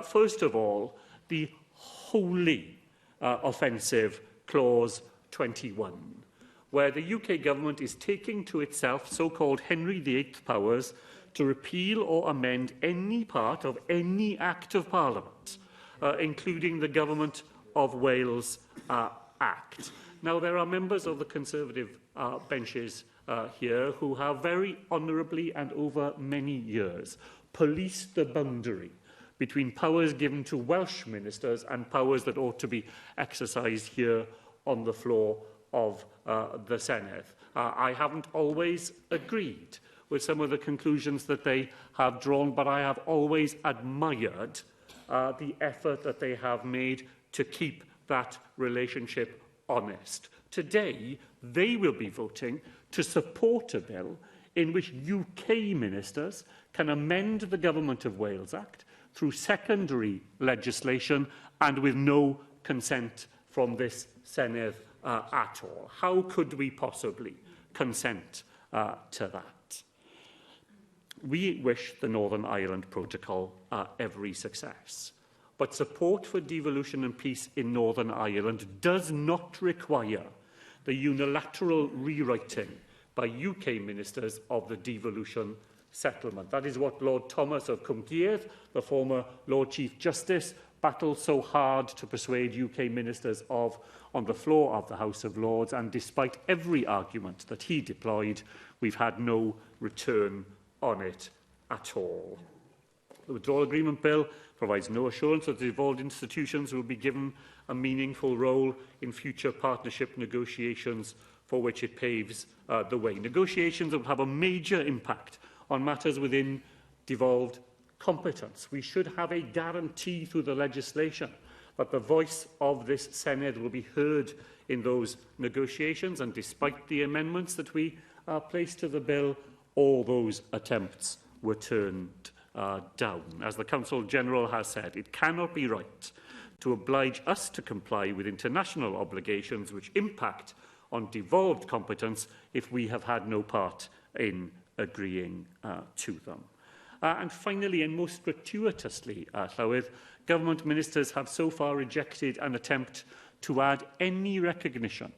First of all, the wholly offensive Clause 21, where the UK Government is taking to itself so-called Henry VIII powers to repeal or amend any part of any Act of Parliament, including the Government of Wales Act. Now, there are members of the Conservative benches here who have very honourably and over many years policed the boundary between powers given to Welsh ministers and powers that ought to be exercised here on the floor of the Senedd. I haven't always agreed with some of the conclusions that they have drawn, but I have always admired the effort that they have made to keep that relationship honest. Today, they will be voting to support a bill in which UK ministers can amend the Government of Wales Act through secondary legislation and with no consent from this Senedd at all. How could we possibly consent to that? We wish the Northern Ireland Protocol every success, but support for devolution and peace in Northern Ireland does not require the unilateral rewriting by UK ministers of the devolution settlement. That is what Lord Thomas of Cumgeath, the former Lord Chief Justice, battled so hard to persuade UK ministers of on the floor of the House of Lords, and despite every argument that he deployed, we've had no return on it at all. The Withdrawal Agreement Bill provides no assurance that the devolved institutions will be given a meaningful role in future partnership negotiations for which it paves the way. Negotiations that will have a major impact on matters within devolved competence. We should have a guarantee through the legislation that the voice of this Senedd will be heard in those negotiations, and despite the amendments that we placed to the bill, all those attempts were turned down. As the Counsel-General has said, it cannot be right to oblige us to comply with international obligations which impact on devolved competence if we have had no part in agreeing to them. And finally, and most gratuitously, Llywydd, Government ministers have so far rejected an attempt to add any recognition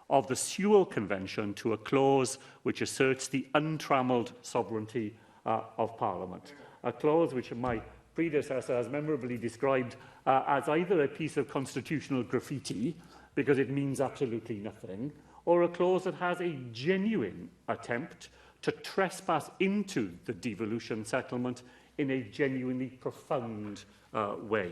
of the Sewell Convention to a clause which asserts the untrammelled sovereignty of Parliament, a clause which my predecessor has memorably described as either a piece of constitutional graffiti, because it means absolutely nothing, or a clause that has a genuine attempt to trespass into the devolution settlement in a genuinely profound way.